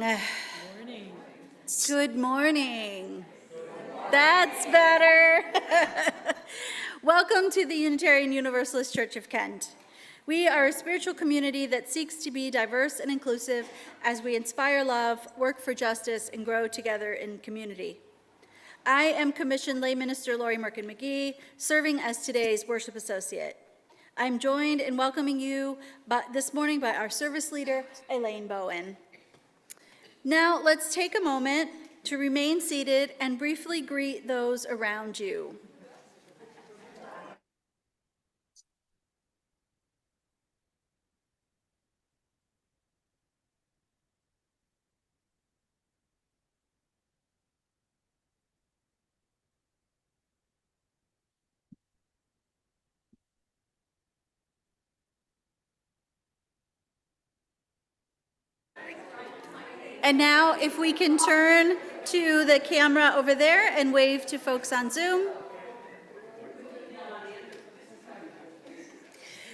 Morning. Good morning. That's better. Welcome to the Unitarian Universalist Church of Kent. We are a spiritual community that seeks to be diverse and inclusive as we inspire love, work for justice, and grow together in community. I am Commissioned Lay Minister Lori Merkin-McGee, serving as today's worship associate. I'm joined in welcoming you this morning by our service leader, Elaine Bowen. Now let's take a moment to remain seated and briefly greet those around you. And now if we can turn to the camera over there and wave to folks on Zoom.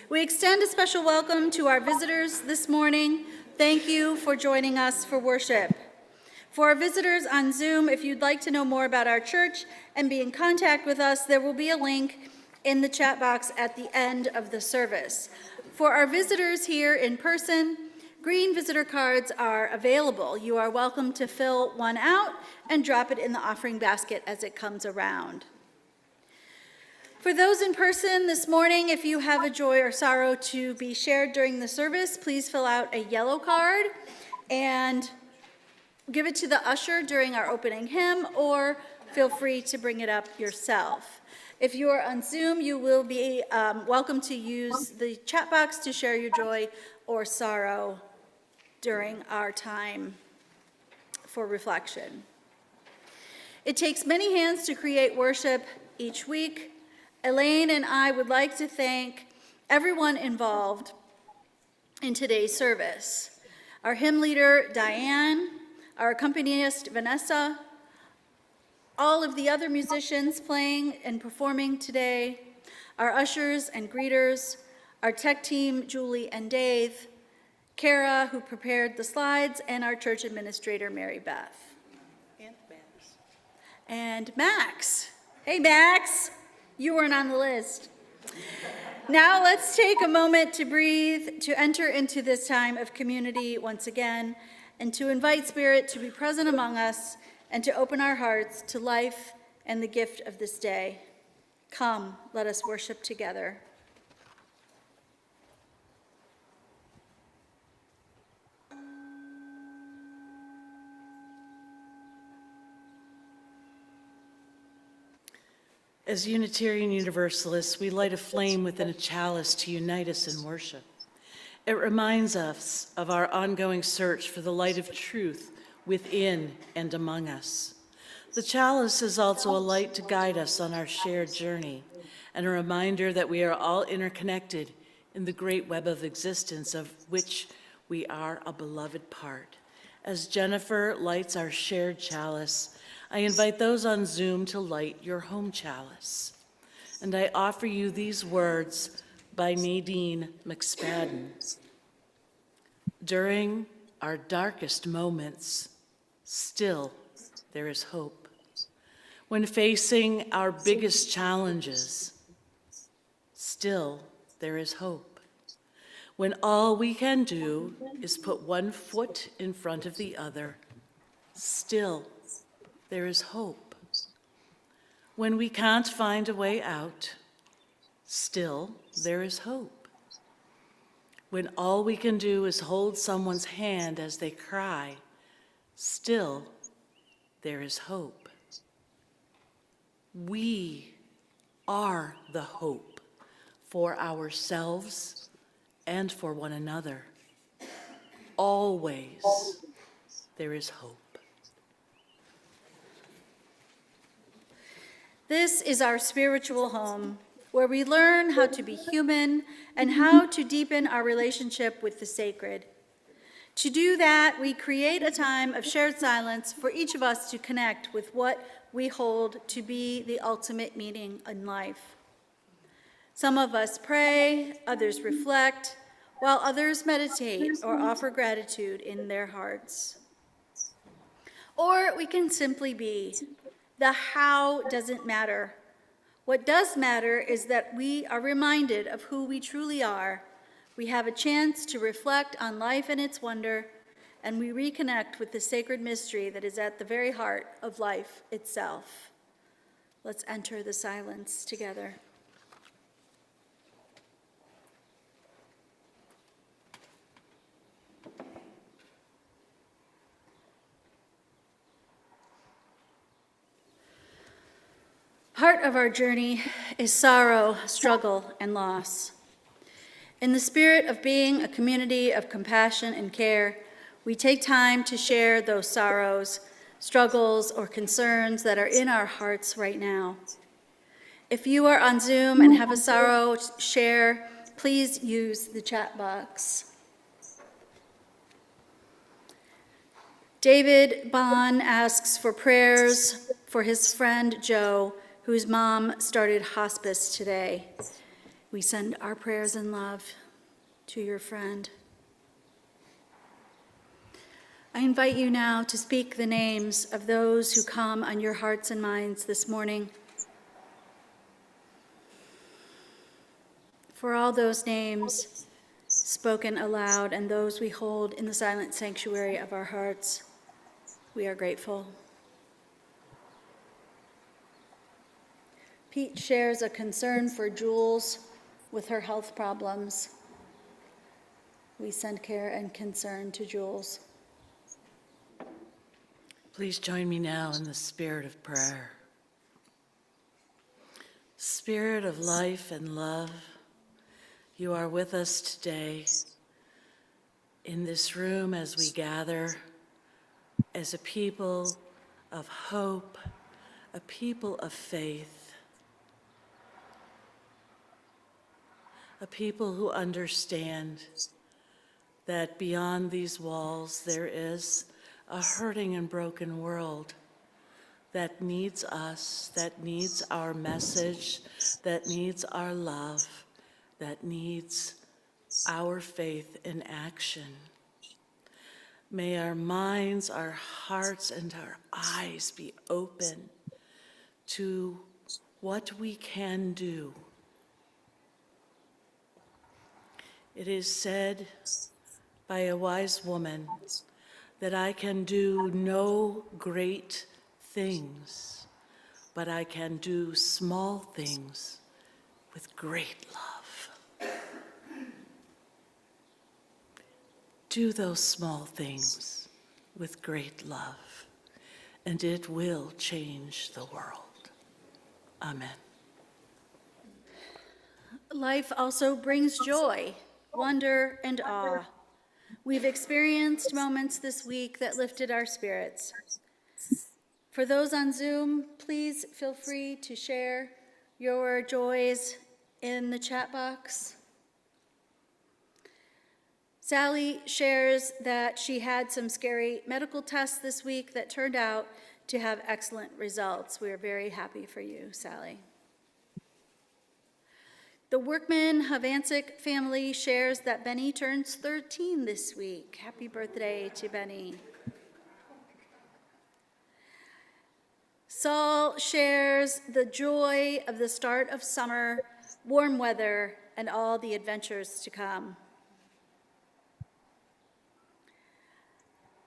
We extend a special welcome to our visitors this morning. Thank you for joining us for worship. For our visitors on Zoom, if you'd like to know more about our church and be in contact with us, there will be a link in the chat box at the end of the service. For our visitors here in person, green visitor cards are available. You are welcome to fill one out and drop it in the offering basket as it comes around. For those in person this morning, if you have a joy or sorrow to be shared during the service, please fill out a yellow card and give it to the usher during our opening hymn, or feel free to bring it up yourself. If you are on Zoom, you will be welcome to use the chat box to share your joy or sorrow during our time for reflection. It takes many hands to create worship each week. Elaine and I would like to thank everyone involved in today's service. Our hymn leader, Diane, our accompanist, Vanessa, all of the other musicians playing and performing today, our ushers and greeters, our tech team, Julie and Dave, Kara, who prepared the slides, and our church administrator, Mary Beth. And Max. Hey, Max. You weren't on the list. Now let's take a moment to breathe, to enter into this time of community once again, and to invite Spirit to be present among us and to open our hearts to life and the gift of this day. Come, let us worship together. As Unitarian Universalists, we light a flame within a chalice to unite us in worship. It reminds us of our ongoing search for the light of truth within and among us. The chalice is also a light to guide us on our shared journey, and a reminder that we are all interconnected in the great web of existence of which we are a beloved part. As Jennifer lights our shared chalice, I invite those on Zoom to light your home chalice. And I offer you these words by Nadine McSpadden. During our darkest moments, still there is hope. When facing our biggest challenges, still there is hope. When all we can do is put one foot in front of the other, still there is hope. When we can't find a way out, still there is hope. When all we can do is hold someone's hand as they cry, still there is hope. We are the hope for ourselves and for one another. Always there is hope. This is our spiritual home, where we learn how to be human and how to deepen our relationship with the sacred. To do that, we create a time of shared silence for each of us to connect with what we hold to be the ultimate meaning in life. Some of us pray, others reflect, while others meditate or offer gratitude in their hearts. Or we can simply be. The how doesn't matter. What does matter is that we are reminded of who we truly are. We have a chance to reflect on life and its wonder, and we reconnect with the sacred mystery that is at the very heart of life itself. Let's enter the silence together. Part of our journey is sorrow, struggle, and loss. In the spirit of being a community of compassion and care, we take time to share those sorrows, struggles, or concerns that are in our hearts right now. If you are on Zoom and have a sorrow to share, please use the chat box. David Bond asks for prayers for his friend Joe, whose mom started hospice today. We send our prayers and love to your friend. I invite you now to speak the names of those who come on your hearts and minds this morning. For all those names spoken aloud and those we hold in the silent sanctuary of our hearts, we are grateful. Pete shares a concern for Jules with her health problems. We send care and concern to Jules. Please join me now in the spirit of prayer. Spirit of life and love, you are with us today in this room as we gather as a people of hope, a people of faith, a people who understand that beyond these walls there is a hurting and broken world that needs us, that needs our message, that needs our love, that needs our faith in action. May our minds, our hearts, and our eyes be open to what we can do. It is said by a wise woman that I can do no great things, but I can do small things with great love. Do those small things with great love, and it will change the world. Amen. Life also brings joy, wonder, and awe. We've experienced moments this week that lifted our spirits. For those on Zoom, please feel free to share your joys in the chat box. Sally shares that she had some scary medical tests this week that turned out to have excellent results. We are very happy for you, Sally. The Workman Havancic family shares that Benny turns 13 this week. Happy birthday to Benny. Saul shares the joy of the start of summer, warm weather, and all the adventures to come.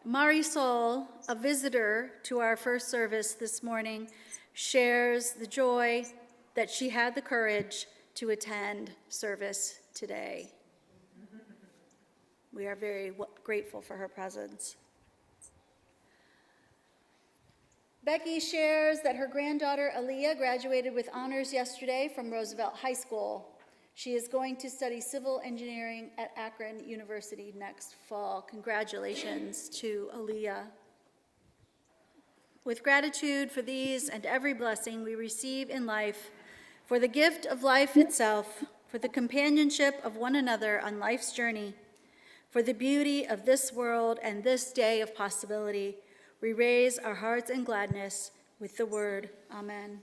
Marisol, a visitor to our first service this morning, shares the joy that she had the courage to attend service today. We are very grateful for her presence. Becky shares that her granddaughter Aaliyah graduated with honors yesterday from Roosevelt High School. She is going to study civil engineering at Akron University next fall. Congratulations to Aaliyah. With gratitude for these and every blessing we receive in life, for the gift of life itself, for the companionship of one another on life's journey, for the beauty of this world and this day of possibility, we raise our hearts in gladness with the word, Amen.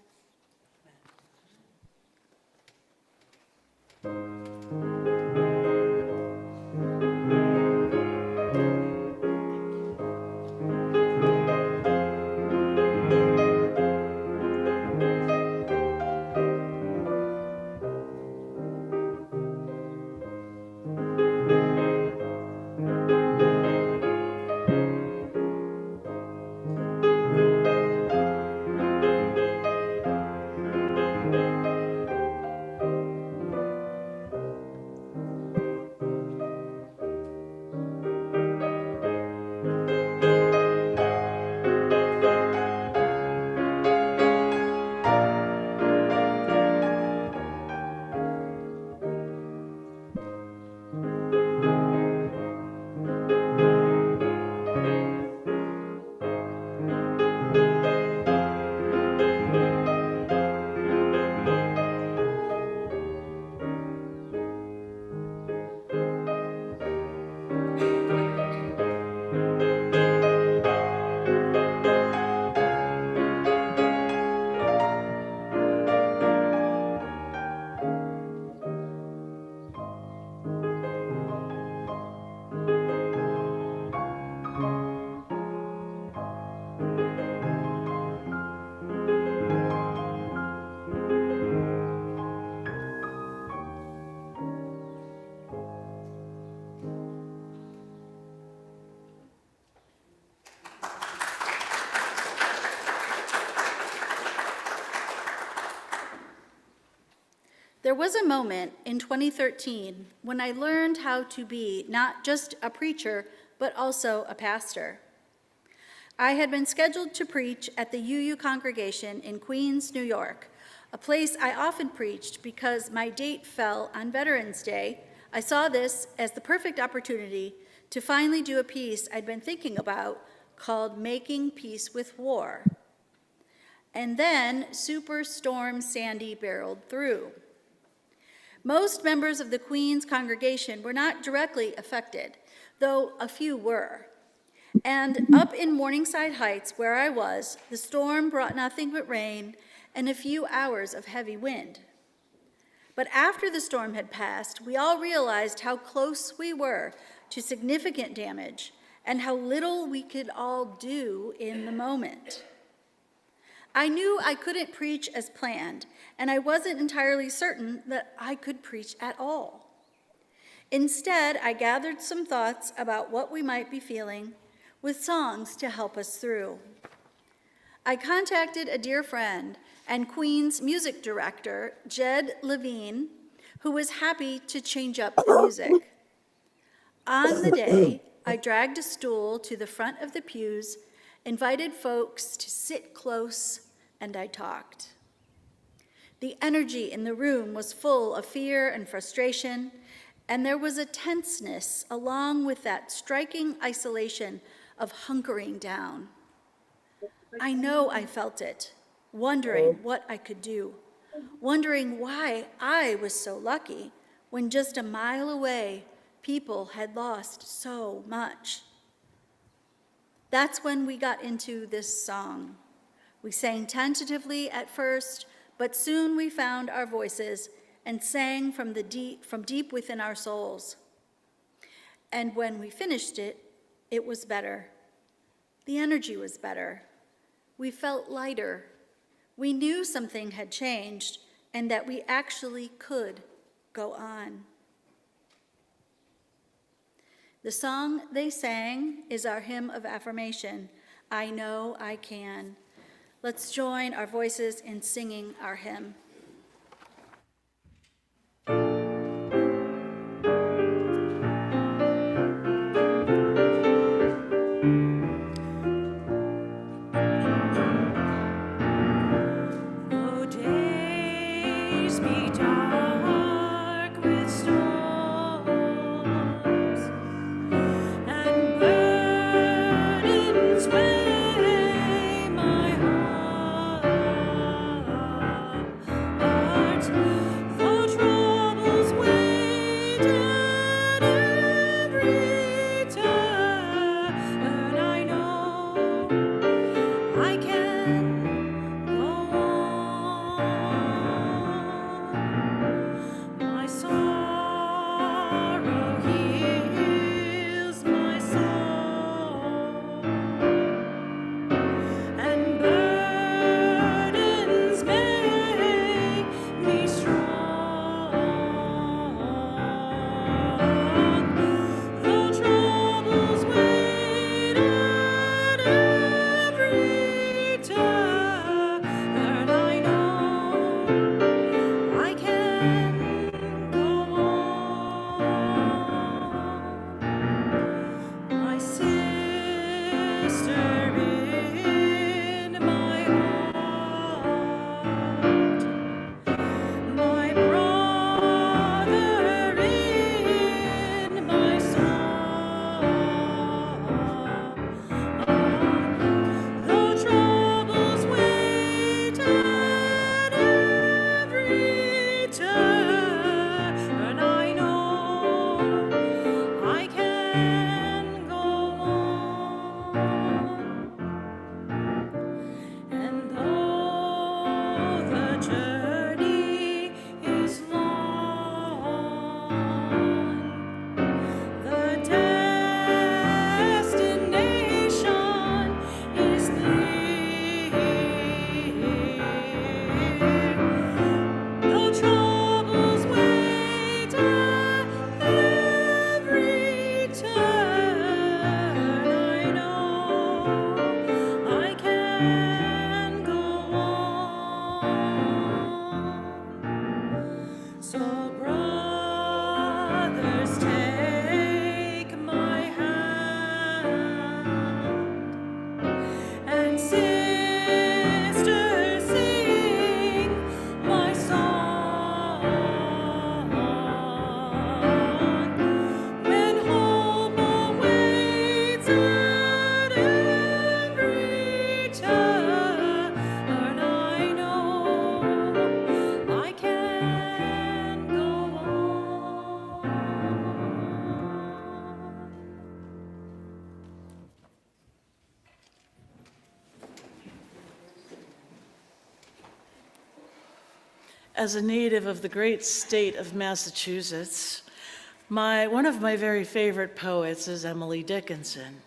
There was a moment in 2013 when I learned how to be not just a preacher, but also a pastor. I had been scheduled to preach at the UU congregation in Queens, New York, a place I often preached because my date fell on Veterans Day. I saw this as the perfect opportunity to finally do a piece I'd been thinking about called Making Peace with War. And then Superstorm Sandy barreled through. Most members of the Queens congregation were not directly affected, though a few were. And up in Morningside Heights, where I was, the storm brought nothing but rain and a few hours of heavy wind. But after the storm had passed, we all realized how close we were to significant damage and how little we could all do in the moment. I knew I couldn't preach as planned, and I wasn't entirely certain that I could preach at all. Instead, I gathered some thoughts about what we might be feeling with songs to help us through. I contacted a dear friend and Queen's music director, Jed Levine, who was happy to change up the music. On the day, I dragged a stool to the front of the pews, invited folks to sit close, and I talked. The energy in the room was full of fear and frustration, and there was a tenseness along with that striking isolation of hunkering down. I know I felt it, wondering what I could do, wondering why I was so lucky when just a mile away, people had lost so much. That's when we got into this song. We sang tentatively at first, but soon we found our voices and sang from deep within our souls. And when we finished it, it was better. The energy was better. We felt lighter. We knew something had changed and that we actually could go on. The song they sang is our hymn of affirmation, I Know I Can. Let's join our voices in singing our hymn. As a native of the great state of Massachusetts, one of my very favorite poets is Emily Dickinson.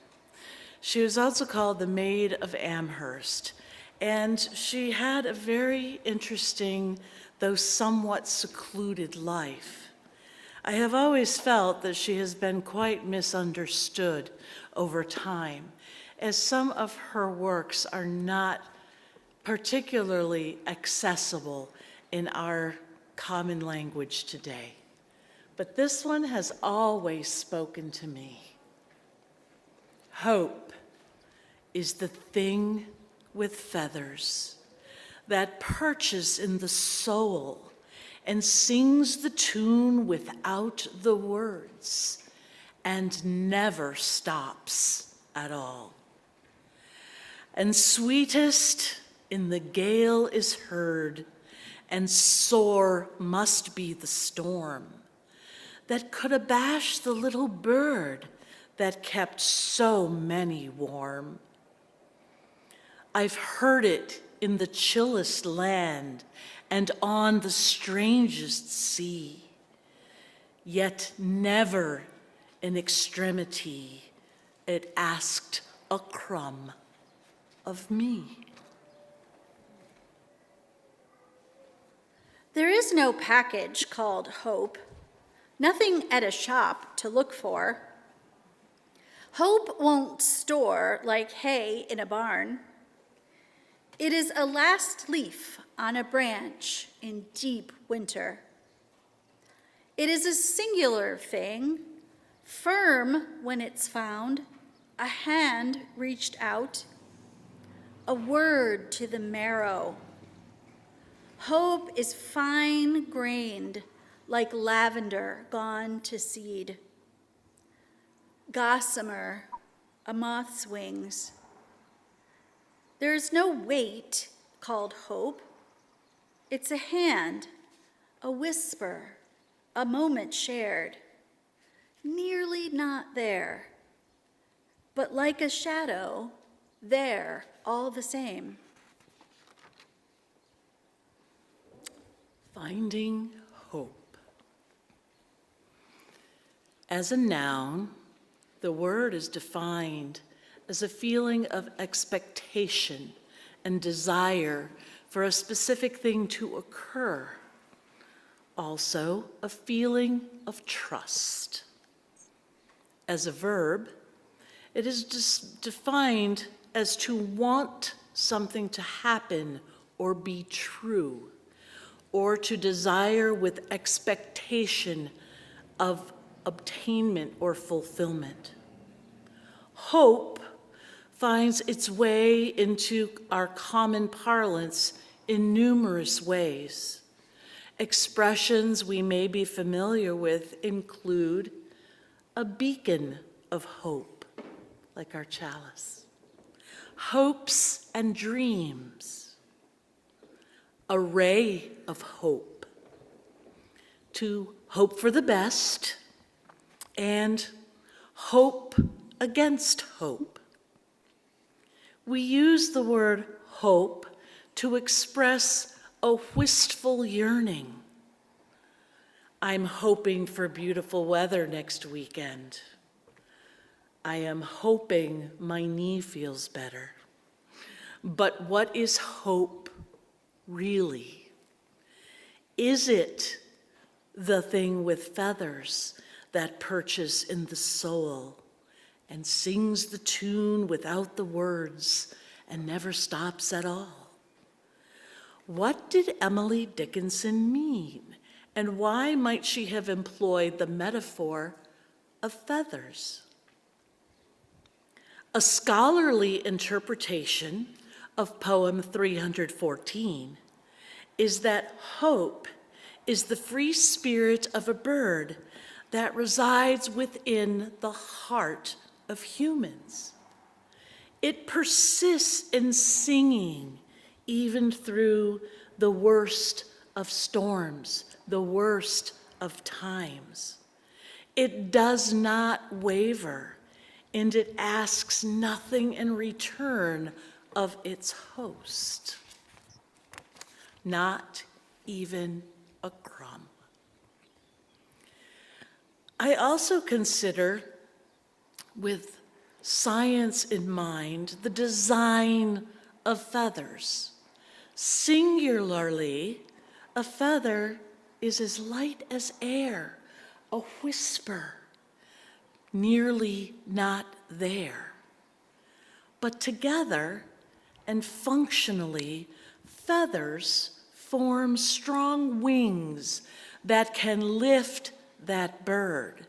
She was also called the Maid of Amherst, and she had a very interesting, though somewhat secluded life. I have always felt that she has been quite misunderstood over time, as some of her works are not particularly accessible in our common language today. But this one has always spoken to me. Hope is the thing with feathers that perches in the soul and sings the tune without the words and never stops at all. And sweetest in the gale is heard, and sore must be the storm that could abash the little bird that kept so many warm. I've heard it in the chillest land and on the strangest sea, yet never in extremity it asked a crumb of me. There is no package called hope, nothing at a shop to look for. Hope won't store like hay in a barn. It is a last leaf on a branch in deep winter. It is a singular thing, firm when it's found, a hand reached out, a word to the marrow. Hope is fine-grained like lavender gone to seed. Gossamer, a moth's wings. There is no weight called hope. It's a hand, a whisper, a moment shared. Nearly not there, but like a shadow, there all the same. Finding hope. As a noun, the word is defined as a feeling of expectation and desire for a specific thing to occur. Also, a feeling of trust. As a verb, it is defined as to want something to happen or be true, or to desire with expectation of obtainment or fulfillment. Hope finds its way into our common parlance in numerous ways. Expressions we may be familiar with include a beacon of hope, like our chalice, hopes and dreams, a ray of hope, to hope for the best, and hope against hope. We use the word hope to express a wistful yearning. I'm hoping for beautiful weather next weekend. I am hoping my knee feels better. But what is hope really? Is it the thing with feathers that perches in the soul and sings the tune without the words and never stops at all? What did Emily Dickinson mean, and why might she have employed the metaphor of feathers? A scholarly interpretation of poem 314 is that hope is the free spirit of a bird that resides within the heart of humans. It persists in singing even through the worst of storms, the worst of times. It does not waver, and it asks nothing in return of its host, not even a crumb. I also consider, with science in mind, the design of feathers. Singularly, a feather is as light as air, a whisper, nearly not there. But together and functionally, feathers form strong wings that can lift that bird,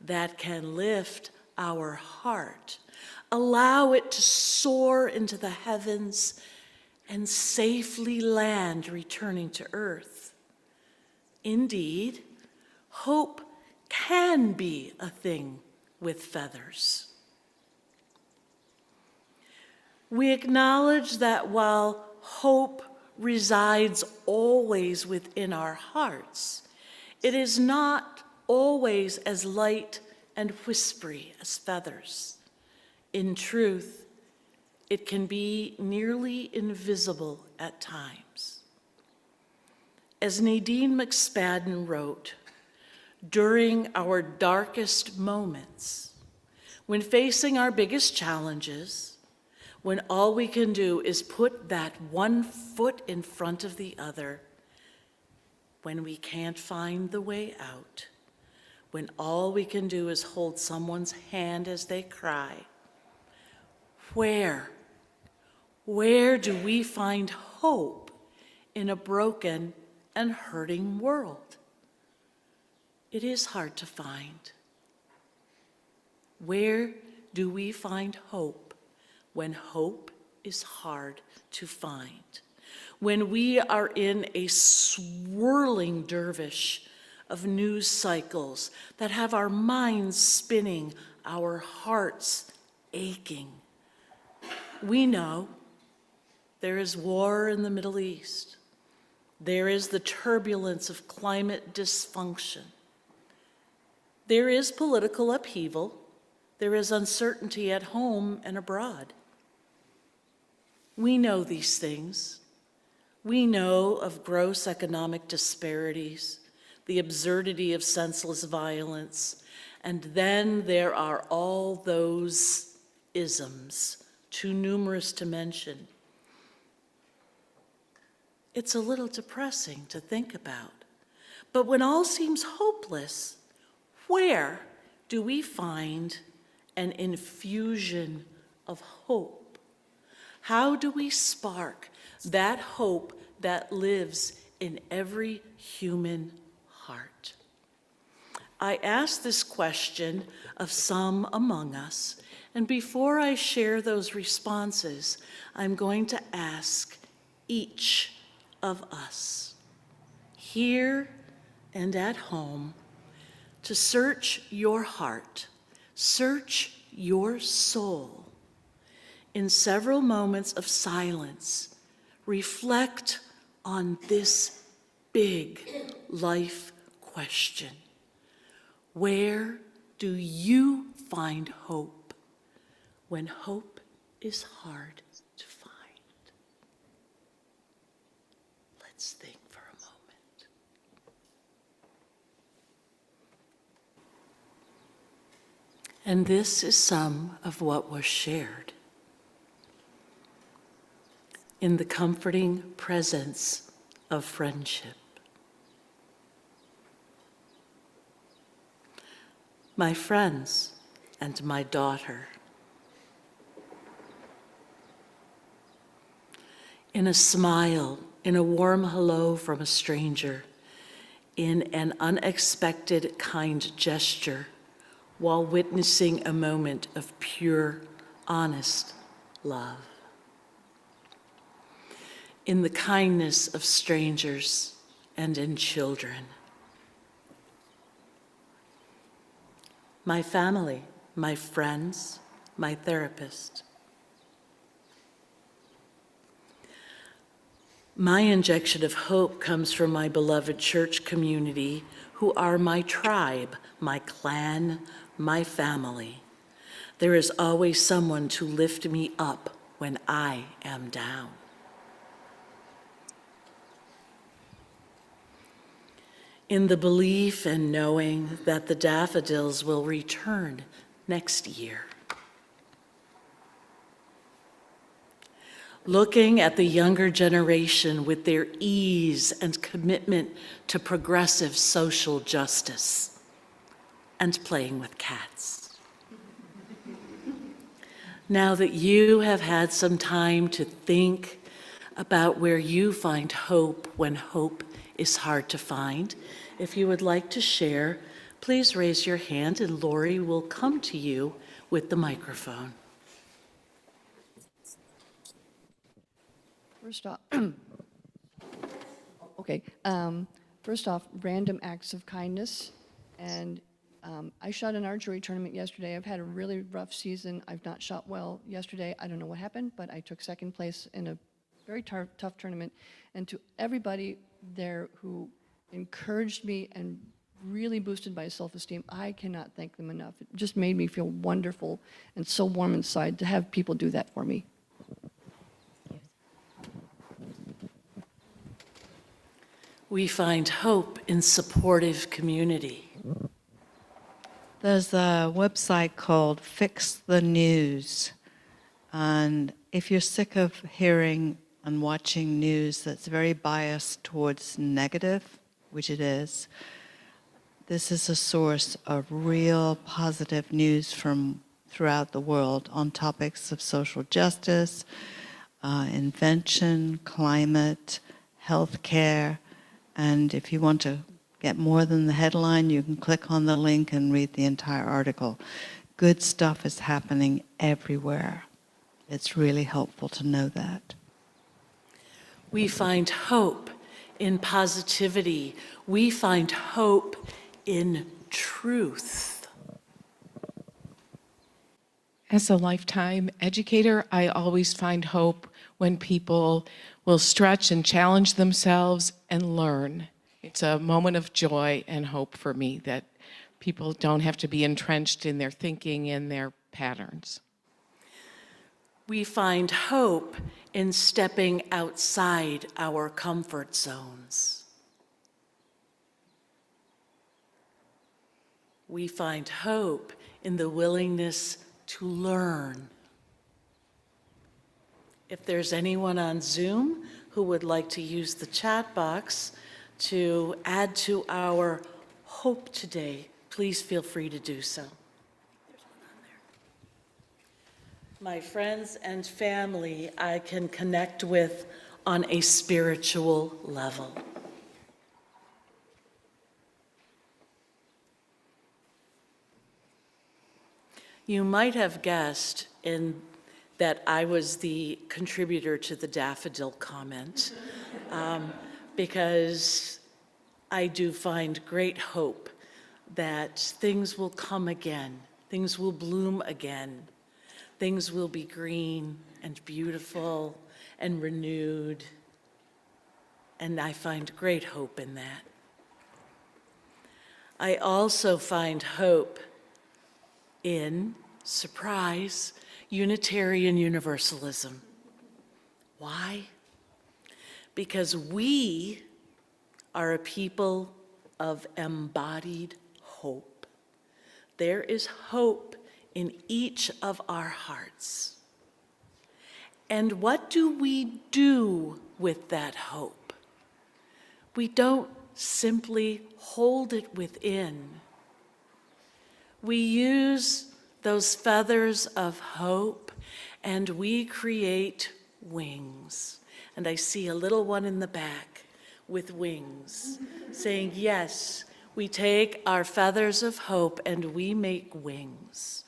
that can lift our heart, allow it to soar into the heavens and safely land, returning to earth. Indeed, hope can be a thing with feathers. We acknowledge that while hope resides always within our hearts, it is not always as light and whispery as feathers. In truth, it can be nearly invisible at times. As Nadine McSpadden wrote, during our darkest moments, when facing our biggest challenges, when all we can do is put that one foot in front of the other, when we can't find the way out, when all we can do is hold someone's hand as they cry, where do we find hope in a broken and hurting world? It is hard to find. Where do we find hope when hope is hard to find? When we are in a swirling dervish of news cycles that have our minds spinning, our hearts aching. We know there is war in the Middle East. There is the turbulence of climate dysfunction. There is political upheaval. There is uncertainty at home and abroad. We know these things. We know of gross economic disparities, the absurdity of senseless violence, and then there are all those isms, too numerous to mention. It's a little depressing to think about. But when all seems hopeless, where do we find an infusion of hope? How do we spark that hope that lives in every human heart? I ask this question of some among us, and before I share those responses, I'm going to ask each of us, here and at home, to search your heart, search your soul. In several moments of silence, reflect on this big life question. Where do you find hope when hope is hard to find? Let's think for a moment. And this is some of what was shared. In the comforting presence of friendship. My friends and my daughter. In a smile, in a warm hello from a stranger, in an unexpected kind gesture, while witnessing a moment of pure, honest love. In the kindness of strangers and in children. My family, my friends, my therapist. My injection of hope comes from my beloved church community, who are my tribe, my clan, my family. There is always someone to lift me up when I am down. in the belief and knowing that the daffodils will return next year. Looking at the younger generation with their ease and commitment to progressive social justice, and playing with cats. Now that you have had some time to think about where you find hope when hope is hard to find, if you would like to share, please raise your hand and Lori will come to you with the microphone. First off, okay. First off, random acts of kindness. And I shot an archery tournament yesterday. I've had a really rough season. I've not shot well yesterday. I don't know what happened, but I took second place in a very tough tournament. And to everybody there who encouraged me and really boosted my self-esteem, I cannot thank them enough. It just made me feel wonderful and so warm inside to have people do that for me. We find hope in supportive community. There's a website called Fix the News. And if you're sick of hearing and watching news that's very biased towards negative, which it is, this is a source of real positive news from throughout the world on topics of social justice, invention, climate, healthcare. And if you want to get more than the headline, you can click on the link and read the entire article. Good stuff is happening everywhere. It's really helpful to know that. We find hope in positivity. We find hope in truth. As a lifetime educator, I always find hope when people will stretch and challenge themselves and learn. It's a moment of joy and hope for me that people don't have to be entrenched in their thinking and their patterns. We find hope in stepping outside our comfort zones. We find hope in the willingness to learn. If there's anyone on Zoom who would like to use the chat box to add to our hope today, please feel free to do so. There's one on there. My friends and family I can connect with on a spiritual level. You might have guessed that I was the contributor to the daffodil comment, because I do find great hope that things will come again, things will bloom again, things will be green and beautiful and renewed, and I find great hope in that. I also find hope in, surprise, Unitarian Universalism. Why? Because we are a people of embodied hope. There is hope in each of our hearts. And what do we do with that hope? We don't simply hold it within. We use those feathers of hope and we create wings. And I see a little one in the back with wings saying, yes, we take our feathers of hope and we make wings.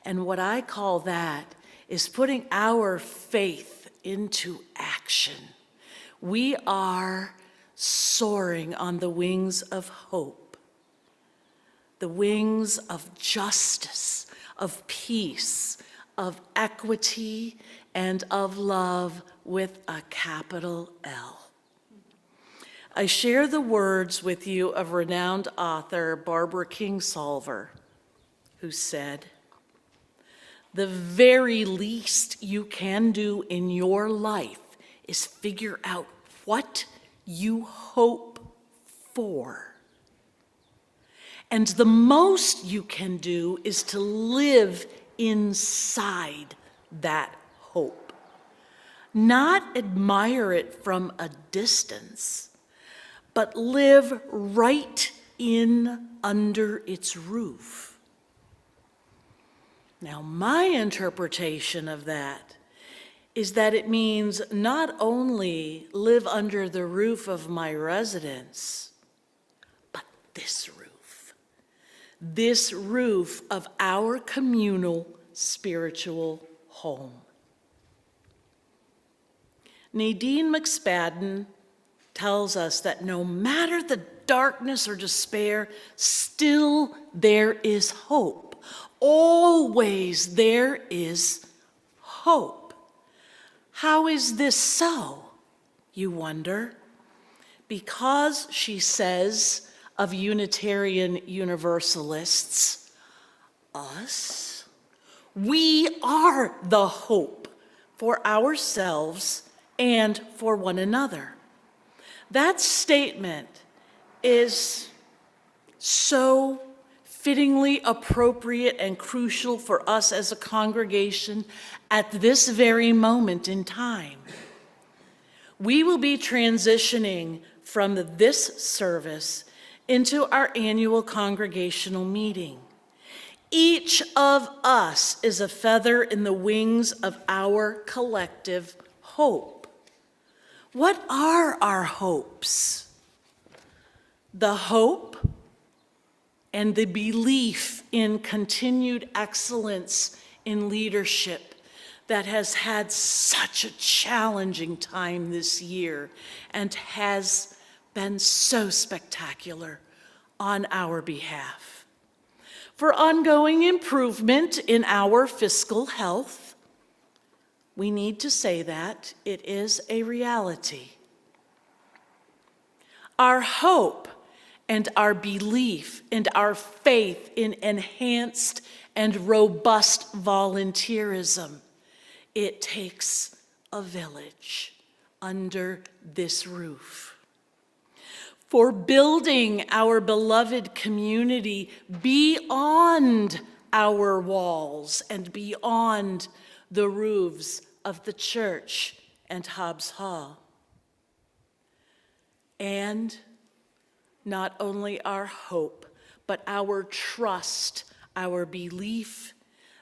And what I call that is putting our faith into action. We are soaring on the wings of hope, the wings of justice, of peace, of equity, and of love with a capital L. I share the words with you of renowned author Barbara Kingsolver, who said, "The very least you can do in your life is figure out what you hope for. And the most you can do is to live inside that hope, not admire it from a distance, but live right in under its roof. Now, my interpretation of that is that it means not only live under the roof of my residence, but this roof of our communal spiritual home. Nadine McSpadden tells us that no matter the darkness or despair, still there is hope. Always there is hope. How is this so, you wonder? Because, she says of Unitarian Universalists, us, we are the hope for ourselves and for one another. That statement is so fittingly appropriate and crucial for us as a congregation at this very moment in time. We will be transitioning from this service into our annual congregational meeting. Each of us is a feather in the wings of our collective hope. What are our hopes? The hope and the belief in continued excellence in leadership that has had such a challenging time this year and has been so spectacular on our behalf. For ongoing improvement in our fiscal health, we need to say that it is a reality. Our hope and our belief and our faith in enhanced and robust volunteerism, it takes a village under this roof. For building our beloved community beyond our walls and beyond the roofs of the church and Hobbs Hall. And not only our hope, but our trust, our belief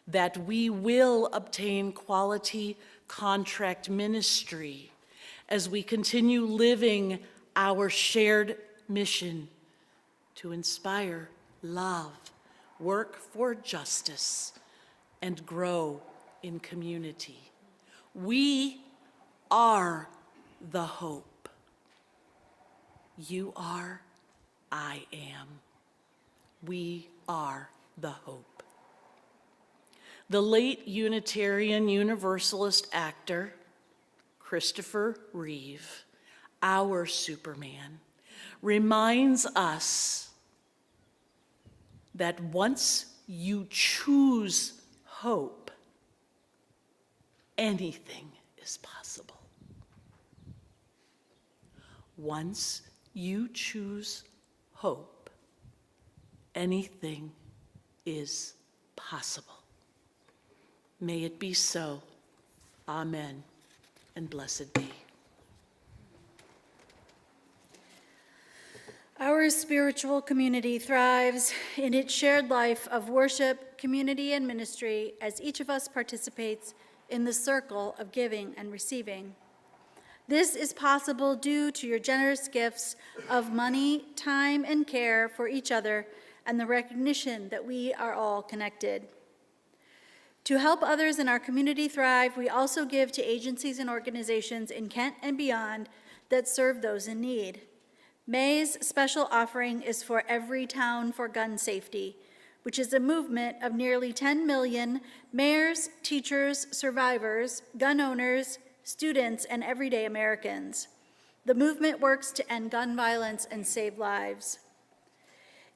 that we will obtain quality contract ministry as we continue living our shared mission to inspire love, work for justice, and grow in community. We are the hope. You are, I am. We are the hope. The late Unitarian Universalist actor, Christopher Reeve, our Superman, reminds us that once you choose hope, anything is possible. Once you choose hope, anything is possible. May it be so. Amen, and blessed be. Our spiritual community thrives in its shared life of worship, community, and ministry as each of us participates in the circle of giving and receiving. This is possible due to your generous gifts of money, time, and care for each other, and the recognition that we are all connected. To help others in our community thrive, we also give to agencies and organizations in Kent and beyond that serve those in need. May's special offering is for Every Town for Gun Safety, which is a movement of nearly 10 million mayors, teachers, survivors, gun owners, students, and everyday Americans. The movement works to end gun violence and save lives.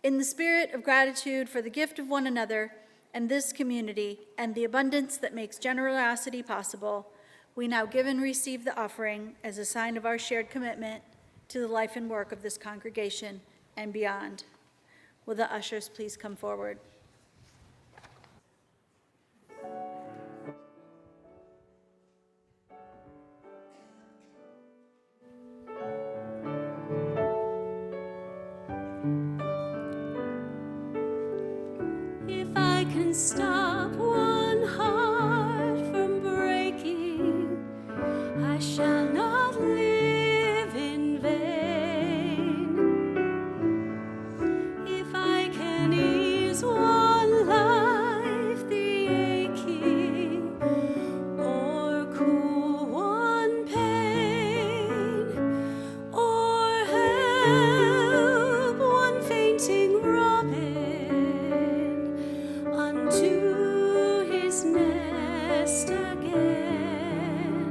In the spirit of gratitude for the gift of one another and this community and the abundance that makes generosity possible, we now give and receive the offering as a sign of our shared commitment to the life and work of this congregation and beyond. Will the ushers please come forward? If I can stop one heart from breaking, I shall not live in vain. If I can ease one life the aching, or cool one pain, or help one fainting robin unto his nest again,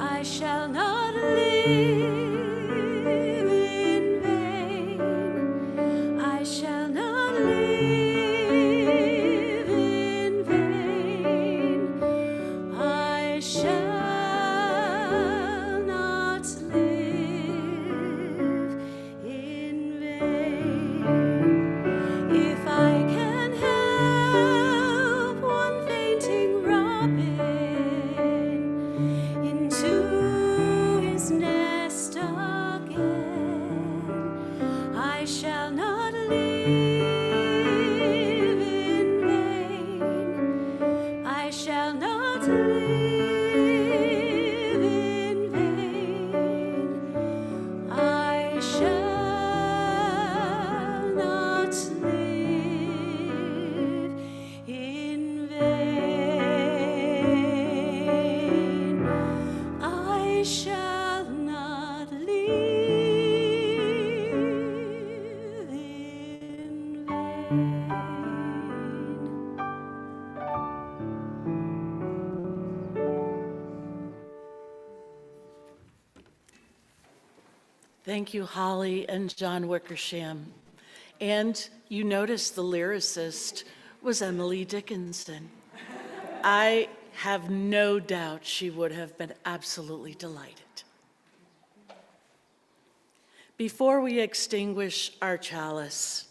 I shall not live in vain. I shall not live in vain. I shall not live in vain. If I can help one fainting robin into his nest again, I shall not live in vain. I shall not live in vain. I shall not live in vain. I shall not live in vain. Thank you, Holly and John Wickersham. And you noticed the lyricist was Emily Dickinson. I have no doubt she would have been absolutely delighted. Before we extinguish our chalice,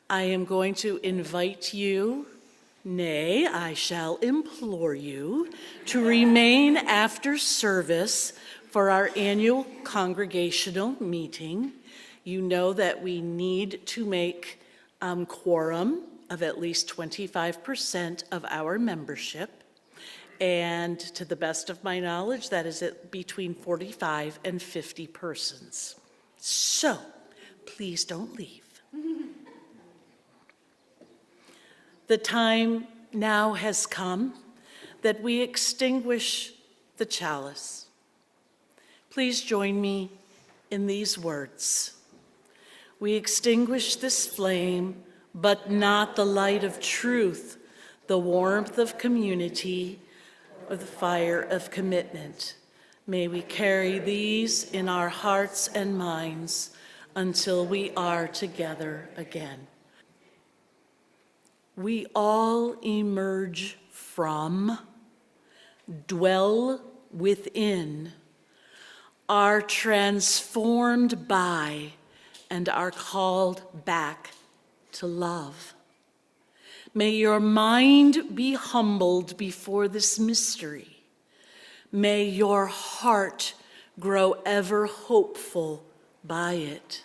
I am going to invite you, nay, I shall implore you, to remain after service for our annual congregational meeting. You know that we need to make quorum of at least 25% of our membership. And to the best of my knowledge, that is between 45 and 50 persons. So please don't leave. The time now has come that we extinguish the chalice. Please join me in these words. We extinguish this flame, but not the light of truth, the warmth of community, or the fire of commitment. May we carry these in our hearts and minds until we are together again. We all emerge from, dwell within, are transformed by, and are called back to love. May your mind be humbled before this mystery. May your heart grow ever hopeful by it.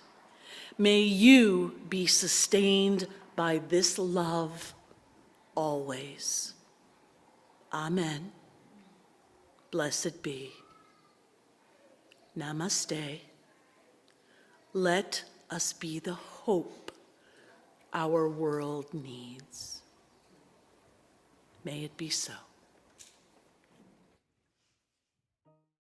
May you be sustained by this love always. Amen. Blessed be. Namaste. Let us be the hope our world needs. May it be so.